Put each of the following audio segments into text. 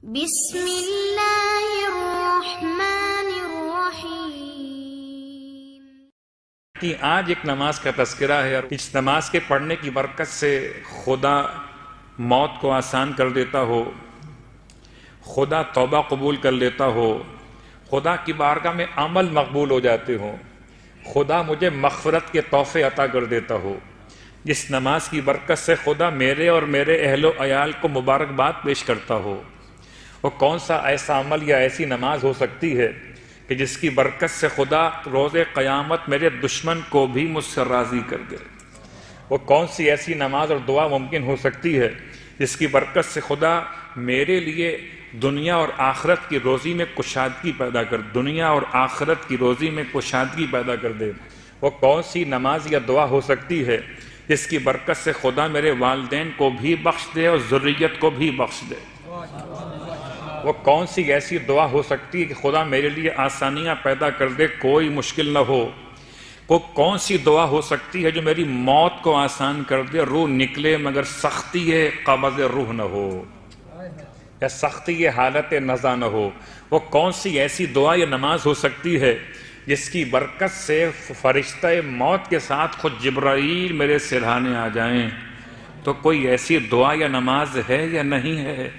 بسم اللہ الرحمن الرحیم۔ آج ایک نماز کا تذکرہ ہے اور اس نماز کے پڑھنے کی برکت سے خدا موت کو آسان کر دیتا ہو، خدا توبہ قبول کر لیتا ہو، خدا کی بارگاہ میں عمل مقبول ہو جاتے ہوں، خدا مجھے مغفرت کے تحفے عطا کر دیتا ہو۔ جس نماز کی برکت سے خدا میرے اور میرے اہل و عیال کو مبارکباد پیش کرتا ہو، وہ کون سا ایسا عمل یا ایسی نماز ہو سکتی ہے کہ جس کی برکت سے خدا روز قیامت میرے دشمن کو بھی مجھ سے راضی کر دے؟ وہ کون سی ایسی نماز اور دعا ممکن ہو سکتی ہے جس کی برکت سے خدا میرے لیے دنیا اور آخرت کی روزی میں کشادگی پیدا کر دنیا اور آخرت کی روزی میں کشادگی پیدا کر دے؟ وہ کون سی نماز یا دعا ہو سکتی ہے جس کی برکت سے خدا میرے والدین کو بھی بخش دے اور ذریت کو بھی بخش دے؟ وہ کون سی ایسی دعا ہو سکتی ہے کہ خدا میرے لیے آسانیاں پیدا کر دے، کوئی مشکل نہ ہو؟ وہ کون سی دعا ہو سکتی ہے جو میری موت کو آسان کر دے، روح نکلے مگر سختی قبض روح نہ ہو یا سختی حالت نزا نہ ہو؟ وہ کون سی ایسی دعا یا نماز ہو سکتی ہے جس کی برکت سے فرشتہ موت کے ساتھ خود جبرائیل میرے سرہانے آ جائیں؟ تو کوئی ایسی دعا یا نماز ہے یا نہیں ہے؟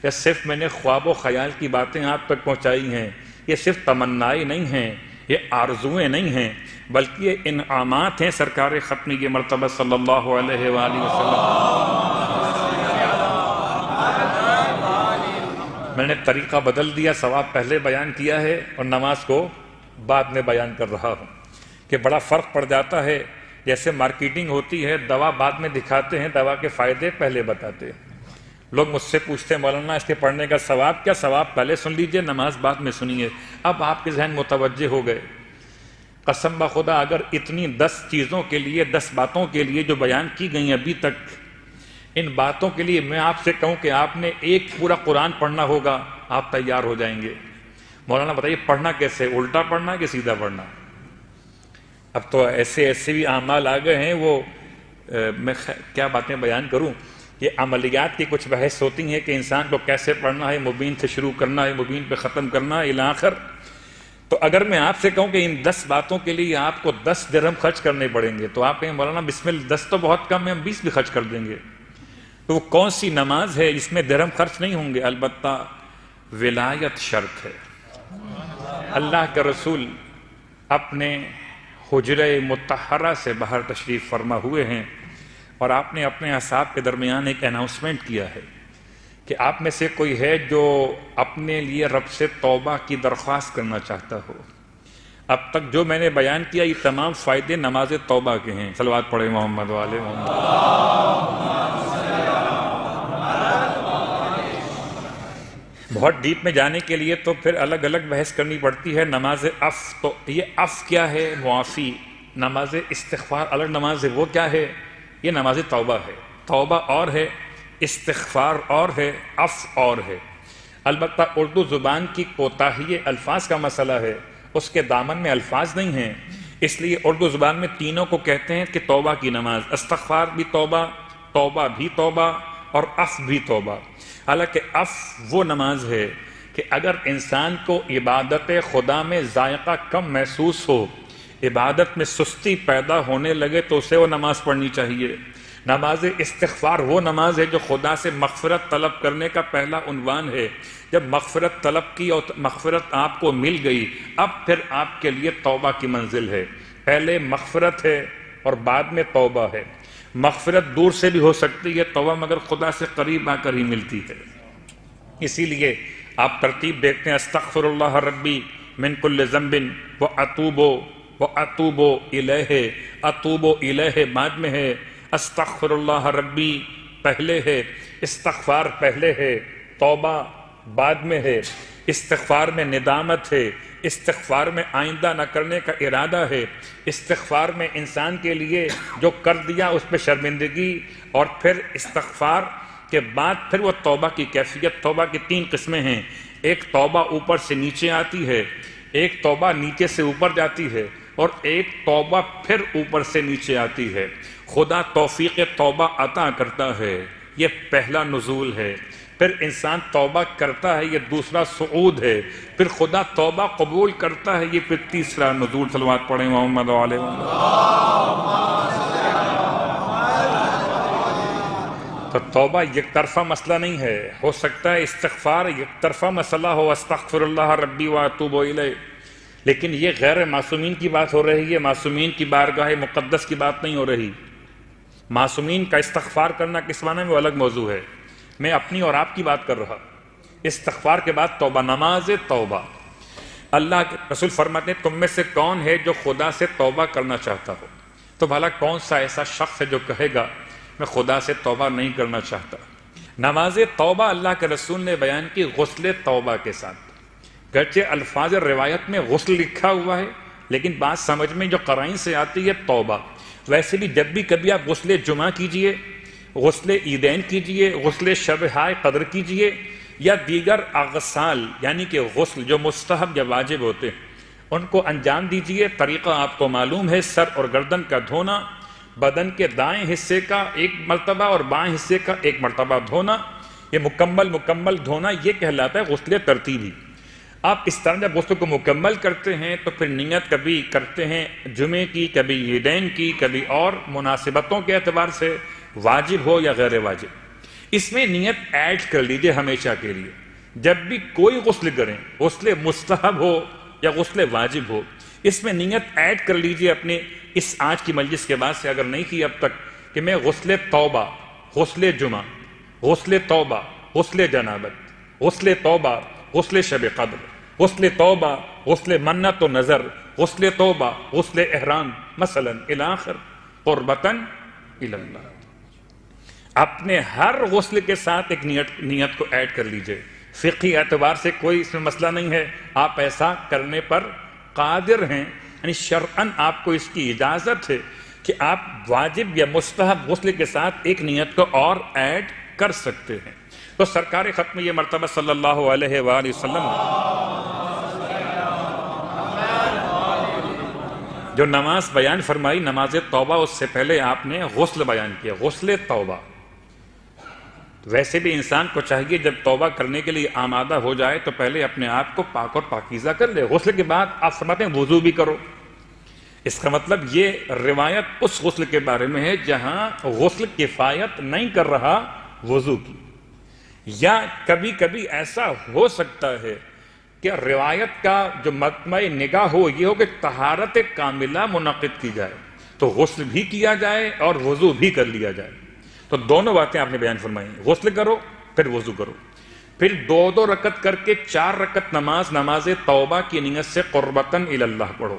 یا صرف میں نے خواب و خیال کی باتیں آپ تک پہنچائی ہیں؟ یہ صرف تمنائیں نہیں ہیں، یہ آرزویں نہیں ہیں، بلکہ یہ انعامات ہیں سرکار ختمی کے مرتبہ صلی اللہ علیہ وآلہ وسلم۔ میں نے طریقہ بدل دیا، ثواب پہلے بیان کیا ہے اور نماز کو بعد میں بیان کر رہا ہوں کہ بڑا فرق پڑ جاتا ہے۔ جیسے مارکیٹنگ ہوتی ہے، دوا بعد میں دکھاتے ہیں، دوا کے فائدے پہلے بتاتے ہیں۔ لوگ مجھ سے پوچھتے ہیں مولانا اس کے پڑھنے کا ثواب کیا؟ ثواب پہلے سن لیجئے، نماز بعد میں سنیے۔ اب آپ کے ذہن متوجہ ہو گئے۔ قسم بخدا اگر اتنی 10 چیزوں کے لیے، 10 باتوں کے لیے جو بیان کی گئی ابھی تک، ان باتوں کے لیے میں آپ سے کہوں کہ آپ نے ایک پورا قرآن پڑھنا ہوگا، آپ تیار ہو جائیں گے۔ مولانا بتائیے پڑھنا کیسے؟ الٹا پڑھنا کہ سیدھا پڑھنا؟ اب تو ایسے بھی اعمال آ گئے ہیں، وہ میں کیا باتیں بیان کروں۔ یہ عملیات کی کچھ بحث ہوتی ہیں کہ انسان کو کیسے پڑھنا ہے، مبین سے شروع کرنا ہے، مبین پہ ختم کرنا ہے الی آخر۔ تو اگر میں آپ سے کہوں کہ ان 10 باتوں کے لیے آپ کو 10 درہم خرچ کرنے پڑیں گے تو آپ کہیں مولانا بسم اللہ 10 تو بہت کم ہے، ہم 20 بھی خرچ کر دیں گے۔ تو وہ کون سی نماز ہے جس میں درہم خرچ نہیں ہوں گے؟ البتہ ولایت شرط ہے۔ اللہ کے رسول اپنے حجرہ مطہرہ سے باہر تشریف فرما ہوئے ہیں اور آپ نے اپنے اصحاب کے درمیان ایک اناؤنسمنٹ کیا ہے کہ آپ میں سے کوئی ہے جو اپنے لیے رب سے توبہ کی درخواست کرنا چاہتا ہو۔ اب تک جو میں نے بیان کیا یہ تمام فائدے نماز توبہ کے ہیں۔ صلوات پڑھیں محمد والے محمد۔ بہت ڈیپ میں جانے کے لیے تو پھر الگ الگ بحث کرنی پڑتی ہے۔ نماز عفو، تو یہ عفو کیا ہے؟ معافی۔ نماز استغفار الگ نماز ہے، وہ کیا ہے؟ یہ نماز توبہ ہے۔ توبہ اور ہے، استغفار اور ہے، عفو اور ہے۔ البتہ اردو زبان کی کوتاہی الفاظ کا مسئلہ ہے، اس کے دامن میں الفاظ نہیں ہیں، اس لیے اردو زبان میں تینوں کو کہتے ہیں کہ توبہ کی نماز۔ استغفار بھی توبہ، توبہ بھی توبہ اور عفو بھی توبہ۔ حالانکہ عفو وہ نماز ہے کہ اگر انسان کو عبادت خدا میں ذائقہ کم محسوس ہو، عبادت میں سستی پیدا ہونے لگے تو اسے وہ نماز پڑھنی چاہیے۔ نماز استغفار وہ نماز ہے جو خدا سے مغفرت طلب کرنے کا پہلا عنوان ہے۔ جب مغفرت طلب کی اور مغفرت آپ کو مل گئی، اب پھر آپ کے لیے توبہ کی منزل ہے۔ پہلے مغفرت ہے اور بعد میں توبہ ہے۔ مغفرت دور سے بھی ہو سکتی ہے توبہ مگر خدا سے قریب آ کر ہی ملتی ہے۔ اسی لیے آپ ترتیب دیکھتے ہیں، استغفر اللہ ربی من کل ذنب وَأَتُوبُ إِلَيْهِ، اتوب الیہ بعد میں ہے، استغفر اللہ ربی پہلے ہے، استغفار پہلے ہے، توبہ بعد میں ہے۔ استغفار میں ندامت ہے، استغفار میں آئندہ نہ کرنے کا ارادہ ہے، استغفار میں انسان کے لیے جو کر دیا اس پہ شرمندگی، اور پھر استغفار کے بعد پھر وہ توبہ کی کیفیت۔ توبہ کی 3 قسمیں ہیں، ایک توبہ اوپر سے نیچے آتی ہے، ایک توبہ نیچے سے اوپر جاتی ہے، اور ایک توبہ پھر اوپر سے نیچے آتی ہے۔ خدا توفیق توبہ عطا کرتا ہے، یہ پہلا نزول ہے۔ پھر انسان توبہ کرتا ہے، یہ دوسرا صعود ہے، پھر خدا توبہ قبول کرتا ہے، یہ پھر تیسرا نزول۔ صلوات پڑھیں محمد علیہ وسلم۔ تو توبہ یک طرفہ مسئلہ نہیں ہے، ہو سکتا ہے استغفار یک طرفہ مسئلہ ہو، استغفر اللہ ربی واتوب الیہ، لیکن یہ غیر معصومین کی بات ہو رہی ہے، معصومین کی بارگاہ مقدس کی بات نہیں ہو رہی۔ معصومین کا استغفار کرنا کس معنی میں وہ الگ موضوع ہے، میں اپنی اور آپ کی بات کر رہا۔ استغفار کے بعد توبہ، نماز توبہ۔ اللہ کے رسول فرماتے ہیں تم میں سے کون ہے جو خدا سے توبہ کرنا چاہتا ہو؟ تو بھلا کون سا ایسا شخص ہے جو کہے گا میں خدا سے توبہ نہیں کرنا چاہتا؟ نماز توبہ اللہ کے رسول نے بیان کی غسل توبہ کے ساتھ، گرچہ الفاظ روایت میں غسل لکھا ہوا ہے لیکن بات سمجھ میں جو قرائن سے آتی ہے توبہ۔ ویسے بھی جب بھی کبھی آپ غسل جمعہ کیجئے، غسل عیدین کیجئے، غسل شب ہائے قدر کیجئے، یا دیگر اغسال یعنی کہ غسل جو مستحب یا واجب ہوتے ہیں ان کو انجام دیجئے۔ طریقہ آپ کو معلوم ہے، سر اور گردن کا دھونا، بدن کے دائیں حصے کا ایک مرتبہ اور بائیں حصے کا ایک مرتبہ دھونا، یہ مکمل دھونا یہ کہلاتا ہے غسل ترتیبی۔ آپ اس طرح جب غسل کو مکمل کرتے ہیں تو پھر نیت کبھی کرتے ہیں جمعے کی، کبھی عیدین کی، کبھی اور مناسبتوں کے اعتبار سے واجب ہو یا غیر واجب، اس میں نیت ایڈ کر لیجئے ہمیشہ کے لیے۔ جب بھی کوئی غسل کریں، غسل مستحب ہو یا غسل واجب ہو، اس میں نیت ایڈ کر لیجئے اپنے اس آج کی مجلس کے بعد سے، اگر نہیں کی اب تک، کہ میں غسل توبہ، غسل جمعہ، غسل توبہ، غسل جنابت، غسل توبہ، غسل شب قدر، غسل توبہ، غسل منت و نظر، غسل توبہ، غسل احرام مثلا الاخر قربتاً الی اللہ۔ اپنے ہر غسل کے ساتھ ایک نیت کو ایڈ کر لیجئے۔ فقہی اعتبار سے کوئی اس میں مسئلہ نہیں ہے، آپ ایسا کرنے پر قادر ہیں، یعنی شرعاً آپ کو اس کی اجازت ہے کہ آپ واجب یا مستحب غسل کے ساتھ ایک نیت کو اور ایڈ کر سکتے ہیں۔ تو سرکار ختم یہ مرتبہ صلی اللہ علیہ وآلہ وسلم جو نماز بیان فرمائی، نماز توبہ، اس سے پہلے آپ نے غسل بیان کیا، غسل توبہ۔ ویسے بھی انسان کو چاہیے جب توبہ کرنے کے لیے آمادہ ہو جائے تو پہلے اپنے آپ کو پاک اور پاکیزہ کر لے۔ غسل کے بعد آپ فرماتے ہیں وضو بھی کرو۔ اس کا مطلب یہ روایت اس غسل کے بارے میں ہے جہاں غسل کفایت نہیں کر رہا وضو کی، یا کبھی کبھی ایسا ہو سکتا ہے کہ روایت کا جو مطمع نگاہ ہو یہ ہو کہ طہارت کاملہ منعقد کی جائے، تو غسل بھی کیا جائے اور وضو بھی کر لیا جائے۔ تو دونوں باتیں آپ نے بیان فرمائی، غسل کرو پھر وضو کرو، پھر 2 رکعت کر کے 4 رکعت نماز توبہ کی نیت سے قربتاً الی اللہ پڑھو۔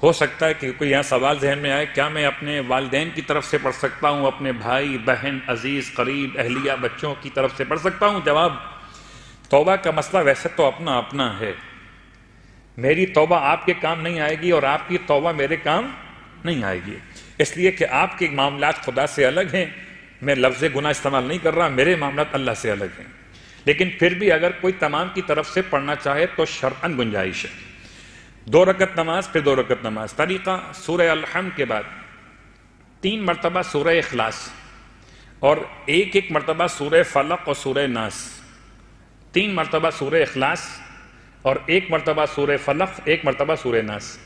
ہو سکتا ہے کہ کوئی یہاں سوال ذہن میں آئے، کیا میں اپنے والدین کی طرف سے پڑھ سکتا ہوں، اپنے بھائی بہن عزیز قریب اہلیہ بچوں کی طرف سے پڑھ سکتا ہوں؟ جواب، توبہ کا مسئلہ ویسے تو اپنا اپنا ہے، میری توبہ آپ کے کام نہیں آئے گی اور آپ کی توبہ میرے کام نہیں آئے گی، اس لیے کہ آپ کے معاملات خدا سے الگ ہیں، میں لفظ گناہ استعمال نہیں کر رہا، میرے معاملات اللہ سے الگ ہیں، لیکن پھر بھی اگر کوئی تمام کی طرف سے پڑھنا چاہے تو شرعاً گنجائش ہے۔ 2 رکعت نماز پھر 2 رکعت نماز۔ طریقہ، سورہ الحمد کے بعد 3 مرتبہ سورہ اخلاص اور ایک مرتبہ سورہ فلق اور سورہ ناس، 3 مرتبہ سورہ اخلاص اور 1 مرتبہ سورہ فلق، 1 مرتبہ سورہ ناس۔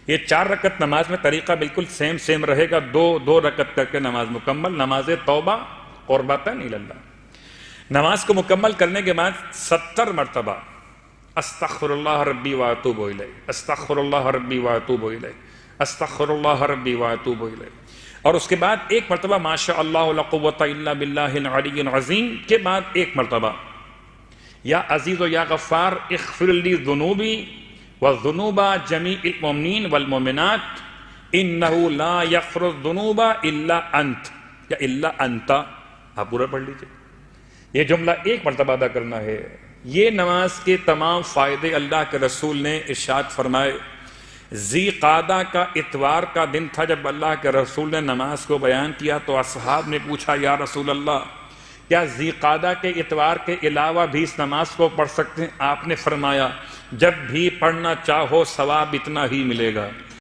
یہ 4 رکعت نماز میں طریقہ بالکل سیم رہے گا، 2 رکعت کر کے نماز مکمل، نماز توبہ قربتاً الی اللہ۔ نماز کو مکمل کرنے کے بعد 70 مرتبہ استغفر اللہ ربی واتوب الیہ، استغفر اللہ ربی واتوب الیہ، استغفر اللہ ربی واتوب الیہ، اور اس کے بعد 1 مرتبہ ما شاء اللہ لا قوۃ الا باللہ العلی العظیم کے بعد 1 مرتبہ یا عزیز و یا غفار اغفر لی ذنوبی وذنوب جمیع المؤمنین والمؤمنات انہ لا یغفر الذنوب الا انت یا الا انت، آپ پورا پڑھ لیجئے۔ یہ جملہ 1 مرتبہ ادا کرنا ہے۔ یہ نماز کے تمام فائدے اللہ کے رسول نے ارشاد فرمائے۔ ذی قعدہ کا اتوار کا دن تھا جب اللہ کے رسول نے نماز کو بیان کیا تو اصحاب نے پوچھا یا رسول اللہ کیا ذی قعدہ کے اتوار کے علاوہ بھی اس نماز کو پڑھ سکتے ہیں؟ آپ نے فرمایا جب بھی پڑھنا چاہو ثواب اتنا ہی ملے گا۔